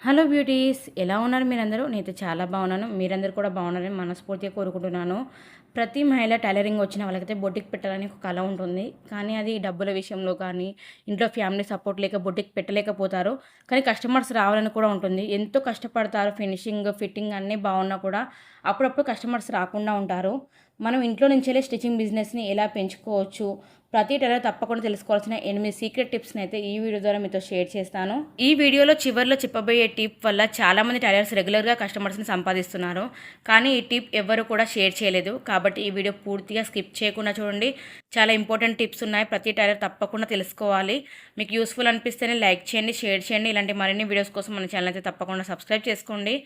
Hello beauties, ఎలా ఉన్నారు మీరందరూ? నేనైతే చాలా బాగున్నాను. మీరందరూ కూడా బాగున్నారని మనస్ఫూర్తిగా కోరుకుంటున్నాను. ప్రతి మహిళ టైలరింగ్ వచ్చిన వాళ్ళకైతే బొటిక్ పెట్టాలని ఒక కల ఉంటుంది. కానీ అది డబ్బుల విషయంలో కానీ, ఇంట్లో ఫ్యామిలీ సపోర్ట్ లేక బొటిక్ పెట్టలేకపోతారు. కానీ కస్టమర్స్ రావాలని కూడా ఉంటుంది. ఎంతో కష్టపడతారు. ఫినిషింగ్, ఫిట్టింగ్ అన్నీ బాగున్నా కూడా అప్పుడప్పుడు కస్టమర్స్ రాకుండా ఉంటారు. మనం ఇంట్లో నుంచెల్లే స్టిచ్చింగ్ బిజినెస్ని ఎలా పెంచుకోవచ్చు, ప్రతి టైలర్ తప్పకుండా తెలుసుకోవాల్సిన 8 సీక్రెట్ టిప్స్ని అయితే ఈ వీడియో ద్వారా మీతో షేర్ చేస్తాను. ఈ వీడియోలో చివరిలో చెప్పబోయే టిప్ వల్ల చాలామంది టైలర్స్ రెగ్యులర్గా కస్టమర్స్ని సంపాదిస్తున్నారు. కానీ ఈ టిప్ ఎవరు కూడా షేర్ చేయలేదు. కాబట్టి ఈ వీడియో పూర్తిగా స్కిప్ చేయకుండా చూడండి. చాలా ఇంపార్టెంట్ టిప్స్ ఉన్నాయి. ప్రతి టైలర్ తప్పకుండా తెలుసుకోవాలి. మీకు యూస్ఫుల్ అనిపిస్తేనే లైక్ చేయండి, షేర్ చేయండి. ఇలాంటి మరిన్ని వీడియోస్ కోసం మన ఛానల్ అయితే తప్పకుండా సబ్స్క్రైబ్ చేసుకోండి.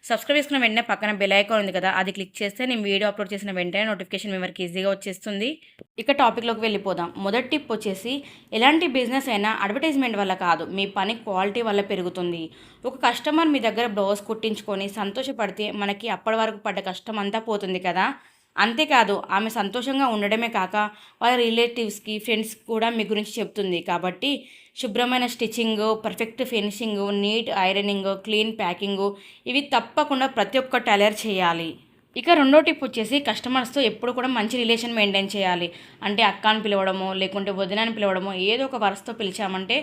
సబ్స్క్రైబ్ చేసుకున్న వెంటనే పక్కన బెల్ ఐకాన్ ఉంది కదా, అది క్లిక్ చేస్తే నేను వీడియో అప్లోడ్ చేసిన వెంటనే నోటిఫికేషన్ మీ వరకు ఈజీగా వచ్చేస్తుంది. ఇక టాపిక్లోకి వెళ్ళిపోదాం. మొదటి టిప్ వచ్చేసి, ఎలాంటి బిజినెస్ అయినా అడ్వర్టైజ్మెంట్ వల్ల కాదు, మీ పని క్వాలిటీ వల్ల పెరుగుతుంది. ఒక కస్టమర్ మీ దగ్గర బ్లౌజ్ కుట్టించుకొని సంతోషపడితే మనకి అప్పటి వరకు పడ్డ కష్టం అంతా పోతుంది కదా. అంతేకాదు, ఆమె సంతోషంగా ఉండడమే కాక వాళ్ళ రిలేటివ్స్కి, ఫ్రెండ్స్కి కూడా మీ గురించి చెప్తుంది. కాబట్టి శుభ్రమైన stitching, perfect finishing, neat ironing, clean packing, ఇవి తప్పకుండా ప్రతి ఒక్క టైలర్ చేయాలి. ఇక రెండో టిప్ వచ్చేసి, కస్టమర్స్తో ఎప్పుడు కూడా మంచి రిలేషన్ మెయింటైన్ చేయాలి. అంటే అక్క అని పిలవడమో, లేకుంటే వదిన అని పిలవడమో, ఏదో ఒక వరుసతో పిలిచామంటే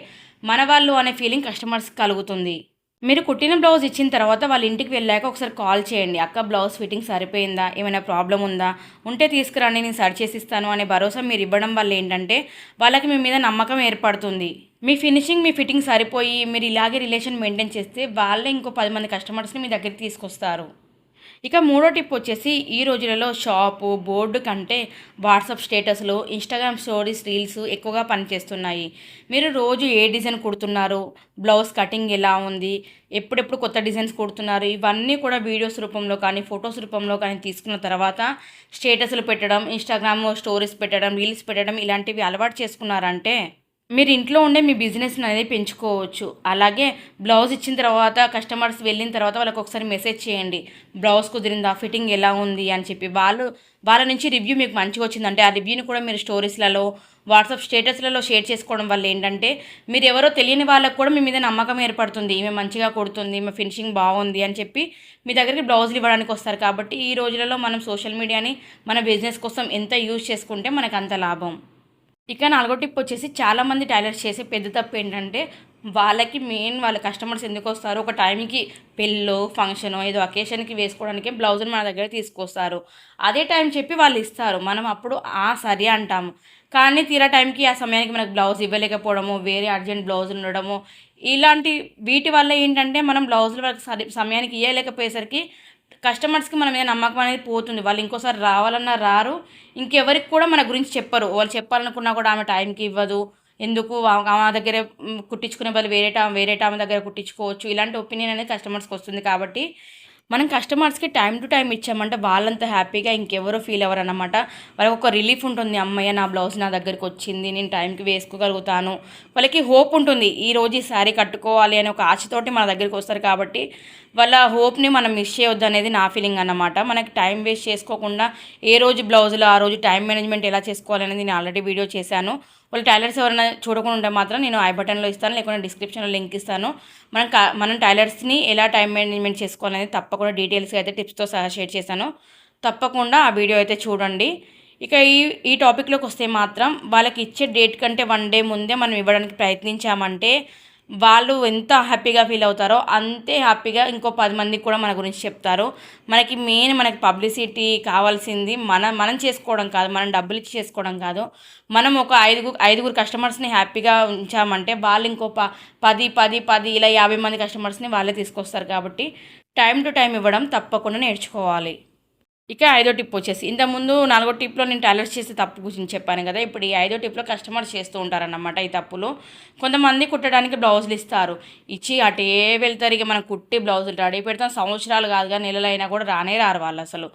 మన వాళ్ళు అనే ఫీలింగ్ కస్టమర్స్కి కలుగుతుంది. మీరు కుట్టిన బ్లౌజ్ ఇచ్చిన తర్వాత వాళ్ళ ఇంటికి వెళ్ళాక ఒకసారి కాల్ చేయండి. అక్క, బ్లౌజ్ ఫిట్టింగ్ సరిపోయిందా, ఏమైనా ప్రాబ్లం ఉందా, ఉంటే తీసుకురండి, నేను సరి చేసిస్తాను అనే భరోసా మీరు ఇవ్వడం వల్ల ఏంటంటే వాళ్ళకి మీ మీద నమ్మకం ఏర్పడుతుంది. మీ ఫినిషింగ్, మీ ఫిట్టింగ్ సరిపోయి మీరు ఇలాగే రిలేషన్ మెయింటైన్ చేస్తే వాళ్ళే ఇంకో 10 మంది కస్టమర్స్ని మీ దగ్గరికి తీసుకొస్తారు. ఇక మూడో టిప్ వచ్చేసి, ఈ రోజులలో షాపు, బోర్డు కంటే వాట్సాప్ స్టేటస్లు, ఇన్స్టాగ్రామ్ స్టోరీస్, రీల్స్ ఎక్కువగా పనిచేస్తున్నాయి. మీరు రోజు ఏ డిజైన్ కుడుతున్నారు, బ్లౌజ్ కటింగ్ ఎలా ఉంది, ఎప్పుడెప్పుడు కొత్త డిజైన్స్ కుడుతున్నారు, ఇవన్నీ కూడా వీడియోస్ రూపంలో కానీ, ఫొటోస్ రూపంలో కానీ తీసుకున్న తర్వాత స్టేటస్లు పెట్టడం, ఇన్స్టాగ్రామ్ స్టోరీస్ పెట్టడం, రీల్స్ పెట్టడం, ఇలాంటివి అలవాటు చేసుకున్నారంటే మీరు ఇంట్లో ఉండే మీ బిజినెస్ అనేది పెంచుకోవచ్చు. అలాగే బ్లౌజ్ ఇచ్చిన తర్వాత కస్టమర్స్ వెళ్ళిన తర్వాత వాళ్ళకి ఒకసారి మెసేజ్ చేయండి, బ్లౌజ్ కుదిరిందా, ఫిట్టింగ్ ఎలా ఉంది అని చెప్పి. వాళ్ళ నుంచి రివ్యూ మీకు మంచిగా వచ్చిందంటే ఆ రివ్యూని కూడా మీరు స్టోరీస్లలో, వాట్సాప్ స్టేటస్లలో షేర్ చేసుకోవడం వల్ల ఏంటంటే మీరు ఎవరో తెలియని వాళ్ళకు కూడా మీ మీద నమ్మకం ఏర్పడుతుంది. ఈమె మంచిగా కుడుతుంది, ఈమె ఫినిషింగ్ బాగుంది అని చెప్పి మీ దగ్గరికి బ్లౌజులు ఇవ్వడానికి వస్తారు. కాబట్టి ఈ రోజులలో మనం సోషల్ మీడియాని మన బిజినెస్ కోసం ఎంత యూజ్ చేసుకుంటే మనకు అంత లాభం. ఇక నాలుగో టిప్ వచ్చేసి, చాలామంది టైలర్స్ చేసే పెద్ద తప్పు ఏంటంటే వాళ్ళకి మెయిన్ వాళ్ళ కస్టమర్స్ ఎందుకు వస్తారు, ఒక టైంకి పెళ్ళో, ఫంక్షనో, ఏదో అకేషన్కి వేసుకోవడానికి బ్లౌజులు మన దగ్గర తీసుకొస్తారు. అదే టైం చెప్పి వాళ్ళు ఇస్తారు. మనం అప్పుడు సరే అంటాము. కానీ తీరా టైంకి ఆ సమయానికి మనకు బ్లౌజ్ ఇవ్వలేకపోవడము, వేరే అర్జెంట్ బ్లౌజ్ ఉండడము, ఇలాంటి వీటి వల్ల ఏంటంటే మనం బ్లౌజులు వాళ్ళకి సమయానికి ఇవ్వలేకపోయేసరికి కస్టమర్స్కి మన మీద నమ్మకం అనేది పోతుంది. వాళ్ళు ఇంకోసారి రావాలన్నా రారు, ఇంకెవరికి కూడా మన గురించి చెప్పరు. వాళ్ళు చెప్పాలనుకున్నా కూడా ఆమె టైంకి ఇవ్వదు, ఎందుకు ఆమె దగ్గర కుట్టించుకునే బదులు వేరే ఆమె దగ్గర కుట్టించుకోవచ్చు, ఇలాంటి ఒపీనియన్ అనేది కస్టమర్స్కి వస్తుంది. కాబట్టి మనం కస్టమర్స్కి టైం టు టైం ఇచ్చామంటే వాళ్ళంతా హ్యాపీగా ఇంకెవరో ఫీల్ అవ్వరు అన్నమాట. వాళ్ళకి ఒక రిలీఫ్ ఉంటుంది, అమ్మయ్య నా బ్లౌజ్ నా దగ్గరికి వచ్చింది, నేను టైంకి వేసుకోగలుగుతాను. వాళ్ళకి హోప్ ఉంటుంది, ఈరోజు ఈ శారీ కట్టుకోవాలి అనే ఒక ఆశతోటి మన దగ్గరికి వస్తారు. కాబట్టి వాళ్ళ హోప్ని మనం మిస్ చేయొద్దు అనేది నా ఫీలింగ్ అన్నమాట. మనకి టైం వేస్ట్ చేసుకోకుండా ఏ రోజు బ్లౌజులు ఆ రోజు టైం మేనేజ్మెంట్ ఎలా చేసుకోవాలనేది నేను ఆల్రెడీ వీడియో చేశాను. వాళ్ళు టైలర్స్ ఎవరైనా చూడకుండా ఉంటే మాత్రం నేను ఐ బటన్లో ఇస్తాను, లేకుంటే డిస్క్రిప్షన్లో లింక్ ఇస్తాను. మనం టైలర్స్ని ఎలా టైం మేనేజ్మెంట్ చేసుకోవాలనేది తప్పకుండా డీటెయిల్స్గా అయితే టిప్స్తో సహా షేర్ చేశాను. తప్పకుండా ఆ వీడియో అయితే చూడండి. ఇక ఈ టాపిక్లోకి వస్తే మాత్రం, వాళ్ళకి ఇచ్చే డేట్ కంటే 1 డే ముందే మనం ఇవ్వడానికి ప్రయత్నించామంటే వాళ్ళు ఎంత హ్యాపీగా ఫీల్ అవుతారో అంతే హ్యాపీగా ఇంకో 10 మందికి కూడా మన గురించి చెప్తారు. మనకి పబ్లిసిటీ కావాల్సింది మనం చేసుకోవడం కాదు, మనం డబ్బులు ఇచ్చి చేసుకోవడం కాదు. మనం ఒక ఐదుగురు కస్టమర్స్ని హ్యాపీగా ఉంచామంటే వాళ్ళు ఇంకో 10 ఇలా 50 మంది కస్టమర్స్ని వాళ్ళే తీసుకొస్తారు. కాబట్టి టైం టు టైం ఇవ్వడం తప్పకుండా నేర్చుకోవాలి. ఇక ఐదో టిప్ వచ్చేసి, ఇంతకుముందు 4వ టిప్లో నేను టైలర్స్ చేసే తప్పు గురించి చెప్పాను కదా, ఇప్పుడు ఈ 5వ టిప్లో కస్టమర్స్ చేస్తూ ఉంటారన్నమాట ఈ తప్పులు. కొంతమంది కుట్టడానికి బ్లౌజులు ఇస్తారు, ఇచ్చి అటే వెళ్తారు. ఇక మనం కుట్టి బ్లౌజులు రెడీ పెడతాం, సంవత్సరాలు కాదుగా నెలలైనా కూడా రారు వాళ్ళు అసలు.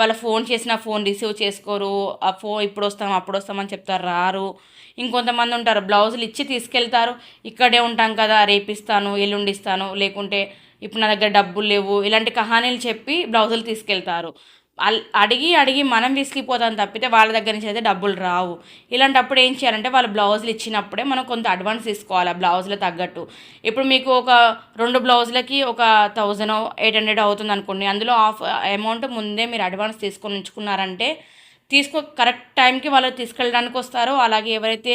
వాళ్ళ ఫోన్ చేసినా ఫోన్ రిసీవ్ చేసుకోరు, ఆ ఇప్పుడు వస్తాం అప్పుడు వస్తామని చెప్తారు, రారు. ఇంకొంతమంది ఉంటారు, బ్లౌజులు ఇచ్చి తీసుకెళ్తారు, ఇక్కడే ఉంటాం కదా రేపిస్తాను, ఎల్లుండిస్తాను, లేకుంటే ఇప్పుడు నా దగ్గర డబ్బులు లేవు, ఇలాంటి కహానీలు చెప్పి బ్లౌజులు తీసుకెళ్తారు. అడిగి మనం విసిగిపోతాం తప్పితే వాళ్ళ దగ్గర నుంచి అయితే డబ్బులు రావు. ఇలాంటప్పుడు ఏం చేయాలంటే వాళ్ళు బ్లౌజులు ఇచ్చినప్పుడే మనం కొంత అడ్వాన్స్ తీసుకోవాలి ఆ బ్లౌజులు తగ్గట్టు. ఇప్పుడు మీకు ఒక 2 బ్లౌజులకి ఒక 1800 అవుతుంది అనుకోండి, అందులో హాఫ్ అమౌంట్ ముందే మీరు అడ్వాన్స్ తీసుకొని ఉంచుకున్నారంటే కరెక్ట్ టైంకి వాళ్ళు తీసుకెళ్ళడానికి వస్తారో, అలాగే ఎవరైతే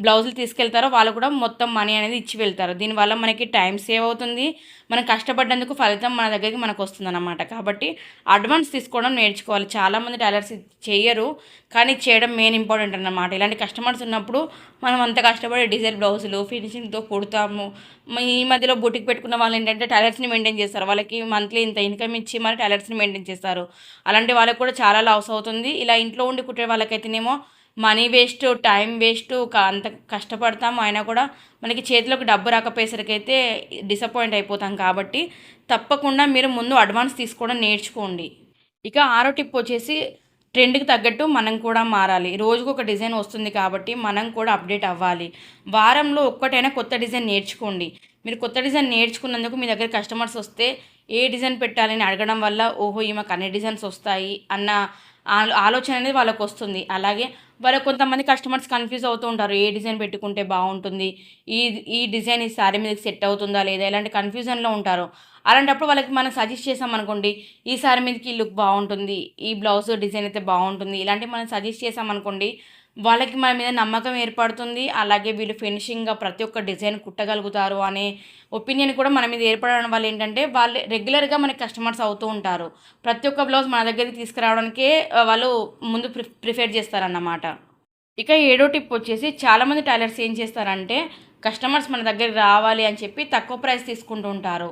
బ్లౌజులు తీసుకెళ్తారో వాళ్ళు కూడా మొత్తం మనీ అనేది ఇచ్చి వెళ్తారు. దీనివల్ల మనకి టైం సేవ్ అవుతుంది, మనం కష్టపడ్డందుకు ఫలితం మన దగ్గరికి మనకు వస్తుందన్నమాట. కాబట్టి అడ్వాన్స్ తీసుకోవడం నేర్చుకోవాలి. చాలామంది టైలర్స్ చేయరు, కానీ చేయడం మెయిన్ ఇంపార్టెంట్ అన్నమాట. ఇలాంటి కస్టమర్స్ ఉన్నప్పుడు మనం అంత కష్టపడి డిజైన్ బ్లౌజులు ఫినిషింగ్తో కుడతాము. ఈ మధ్యలో బుటిక్ పెట్టుకున్న వాళ్ళు ఏంటంటే టైలర్స్ని మెయింటైన్ చేస్తారు. వాళ్ళకి మంత్లీ ఇంత ఇన్కమ్ ఇచ్చి మరి టైలర్స్ని మెయింటైన్ చేస్తారు. అలాంటి వాళ్ళకి కూడా చాలా లాస్ అవుతుంది. ఇలా ఇంట్లో ఉండి కుట్టే వాళ్ళకైతేనేమో మనీ వేస్ట్, టైం వేస్ట్, అంత కష్టపడతాము అయినా కూడా మనకి చేతిలోకి డబ్బు రాకపోయేసరికి అయితే డిసప్పాయింట్ అయిపోతాం. కాబట్టి తప్పకుండా మీరు ముందు అడ్వాన్స్ తీసుకోవడం నేర్చుకోండి. ఇక 6వ టిప్ వచ్చేసి ట్రెండ్కి తగ్గట్టు మనం కూడా మారాలి. రోజుకు ఒక డిజైన్ వస్తుంది కాబట్టి మనం కూడా అప్డేట్ అవ్వాలి. వారంలో ఒక్కటైనా కొత్త డిజైన్ నేర్చుకోండి. మీరు కొత్త డిజైన్ నేర్చుకున్నందుకు మీ దగ్గర కస్టమర్స్ వస్తే ఏ డిజైన్ పెట్టాలని అడగడం వల్ల ఓహో ఈమెకు అన్ని డిజైన్స్ వస్తాయి అన్న ఆలోచన అనేది వాళ్ళకు వస్తుంది. అలాగే వాళ్ళకు కొంతమంది కస్టమర్స్ కన్ఫ్యూజ్ అవుతూ ఉంటారు, ఏ డిజైన్ పెట్టుకుంటే బాగుంటుంది, ఈ ఈ డిజైన్ ఈ శారీ మీదకి సెట్ అవుతుందా లేదా, ఇలాంటి కన్ఫ్యూజన్లో ఉంటారు. అలాంటప్పుడు వాళ్ళకి మనం సజెస్ట్ చేసామనుకోండి, ఈ శారీ మీదకి ఈ లుక్ బాగుంటుంది, ఈ బ్లౌజ్ డిజైన్ అయితే బాగుంటుంది, ఇలాంటివి మనం సజెస్ట్ చేసామనుకోండి, వాళ్ళకి మన మీద నమ్మకం ఏర్పడుతుంది. అలాగే వీళ్ళు ఫినిషింగ్గా ప్రతి ఒక్క డిజైన్ కుట్టగలుగుతారు అనే ఒపీనియన్ కూడా మన మీద ఏర్పడడం వల్ల ఏంటంటే వాళ్ళు రెగ్యులర్గా మనకి కస్టమర్స్ అవుతూ ఉంటారు. ప్రతి ఒక్క బ్లౌజ్ మన దగ్గరికి తీసుకురావడానికే వాళ్ళు ముందు ప్రిఫర్ చేస్తారన్నమాట. ఇక 7వ టిప్ వచ్చేసి చాలామంది టైలర్స్ ఏం చేస్తారంటే కస్టమర్స్ మన దగ్గరికి రావాలి అని చెప్పి తక్కువ ప్రైస్ తీసుకుంటూ ఉంటారు.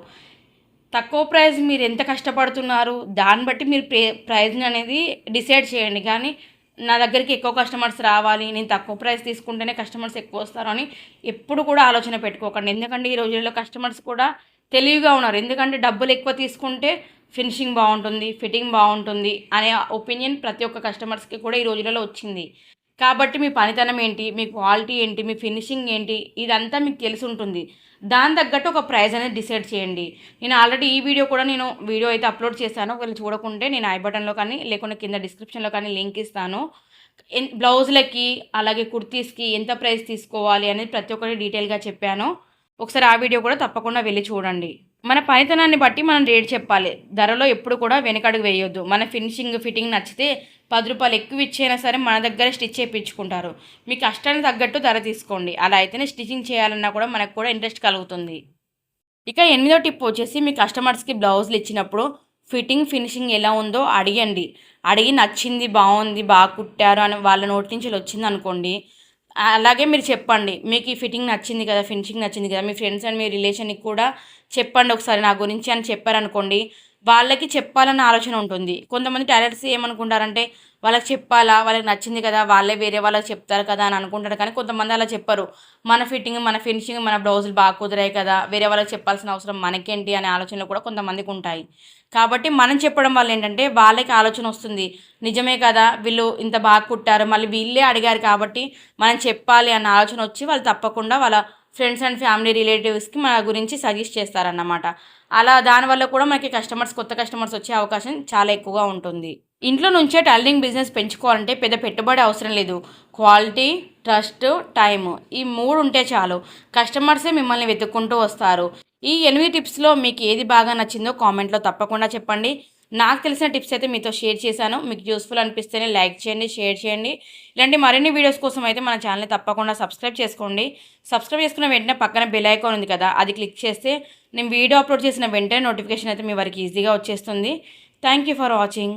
తక్కువ ప్రైస్ మీరు ఎంత కష్టపడుతున్నారు దాన్ని బట్టి మీరు ప్రైజ్ని అనేది డిసైడ్ చేయండి. కానీ నా దగ్గరికి ఎక్కువ కస్టమర్స్ రావాలి, నేను తక్కువ ప్రైస్ తీసుకుంటేనే కస్టమర్స్ ఎక్కువ వస్తారు అని ఎప్పుడు కూడా ఆలోచన పెట్టుకోకండి. ఎందుకంటే ఈ రోజుల్లో కస్టమర్స్ కూడా తెలివిగా ఉన్నారు. ఎందుకంటే డబ్బులు ఎక్కువ తీసుకుంటే ఫినిషింగ్ బాగుంటుంది, ఫిట్టింగ్ బాగుంటుంది అనే ఒపీనియన్ ప్రతి ఒక్క కస్టమర్స్కి కూడా ఈ రోజులలో వచ్చింది. కాబట్టి మీ పనితనం ఏంటి, మీ క్వాలిటీ ఏంటి, మీ ఫినిషింగ్ ఏంటి, ఇదంతా మీకు తెలిసి ఉంటుంది. దాని తగ్గట్టు ఒక ప్రైస్ అనేది డిసైడ్ చేయండి. నేను ఆల్రెడీ ఈ వీడియో అయితే అప్లోడ్ చేశాను. ఒకవేళ చూడకుంటే నేను ఐ బటన్లో కానీ లేకుంటే కింద డిస్క్రిప్షన్లో కానీ లింక్ ఇస్తాను. బ్లౌజులకి అలాగే కుర్తీస్కి ఎంత ప్రైస్ తీసుకోవాలి అనేది ప్రతి ఒక్కటి డీటెయిల్గా చెప్పాను. ఒకసారి ఆ వీడియో కూడా తప్పకుండా వెళ్ళి చూడండి. మన పనితనాన్ని బట్టి మనం రేట్ చెప్పాలి. ధరలో ఎప్పుడు కూడా వెనకడుగు వేయొద్దు. మన ఫిట్టింగ్ నచ్చితే 10 రూపాయలు ఎక్కువ ఇచ్చైనా సరే మన దగ్గర స్టిచ్ చేయించుకుంటారు. మీ కష్టానికి తగ్గట్టు ధర తీసుకోండి. అలా అయితేనే స్టిచ్చింగ్ చేయాలన్నా కూడా మనకు కూడా ఇంట్రెస్ట్ కలుగుతుంది. ఇక 8వ టిప్ వచ్చేసి మీ కస్టమర్స్కి బ్లౌజులు ఇచ్చినప్పుడు ఫినిషింగ్ ఎలా ఉందో అడిగి నచ్చింది, బాగుంది, బాగా కుట్టారు అని వాళ్ళ నోటి నుంచి వచ్చింది అనుకోండి, అలాగే మీరు చెప్పండి, మీకు ఈ ఫిట్టింగ్ నచ్చింది కదా, ఫినిషింగ్ నచ్చింది కదా, మీ ఫ్రెండ్స్ అండ్ మీ రిలేషన్కి కూడా చెప్పండి ఒకసారి నా గురించి అని చెప్పారనుకోండి, వాళ్ళకి చెప్పాలన్న ఆలోచన ఉంటుంది. కొంతమంది టైలర్స్ ఏమనుకుంటారంటే వాళ్ళకి చెప్పాలా, వాళ్ళకి నచ్చింది కదా, వాళ్ళే వేరే వాళ్ళకి చెప్తారు కదా అని అనుకుంటారు. కానీ కొంతమంది అలా చెప్పరు. మన ఫినిషింగ్ మన బ్లౌజులు బాగా కుదిరాయి కదా, వేరే వాళ్ళకి చెప్పాల్సిన అవసరం మనకేంటి అనే ఆలోచనలు కూడా కొంతమందికి ఉంటాయి. కాబట్టి మనం చెప్పడం వల్ల ఏంటంటే వాళ్ళకి ఆలోచన వస్తుంది, నిజమే కదా వీళ్ళు ఇంత బాగా కుట్టారు, మళ్ళీ వీళ్ళే అడిగారు కాబట్టి మనం చెప్పాలి అన్న ఆలోచన వచ్చి వాళ్ళు తప్పకుండా వాళ్ళ ఫ్రెండ్స్ అండ్ ఫ్యామిలీ రిలేటివ్స్కి మన గురించి సజెస్ట్ చేస్తారన్నమాట. అలా దానివల్ల కూడా మనకి కొత్త కస్టమర్స్ వచ్చే అవకాశం చాలా ఎక్కువగా ఉంటుంది. ఇంట్లో నుంచే టైలరింగ్ బిజినెస్ పెంచుకోవాలంటే పెద్ద పెట్టుబడి అవసరం లేదు. క్వాలిటీ, ట్రస్ట్, టైము ఈ 3 ఉంటే చాలు. కస్టమర్సే మిమ్మల్ని వెతుక్కుంటూ వస్తారు. ఈ 8 టిప్స్లో మీకు ఏది బాగా నచ్చిందో కామెంట్లో తప్పకుండా చెప్పండి. నాకు తెలిసిన టిప్స్ అయితే మీతో షేర్ చేశాను. మీకు యూస్ఫుల్ అనిపిస్తేనే లైక్ చేయండి, షేర్ చేయండి. ఇలాంటి మరిన్ని వీడియోస్ కోసం అయితే మన ఛానల్ని తప్పకుండా సబ్స్క్రైబ్ చేసుకోండి. సబ్స్క్రైబ్ చేసుకున్న వెంటనే పక్కన బెల్ ఐకాన్ ఉంది కదా, అది క్లిక్ చేస్తే నేను వీడియో అప్లోడ్ చేసిన వెంటనే నోటిఫికేషన్ అయితే మీ వరకు ఈజీగా వచ్చేస్తుంది. Thank you for watching.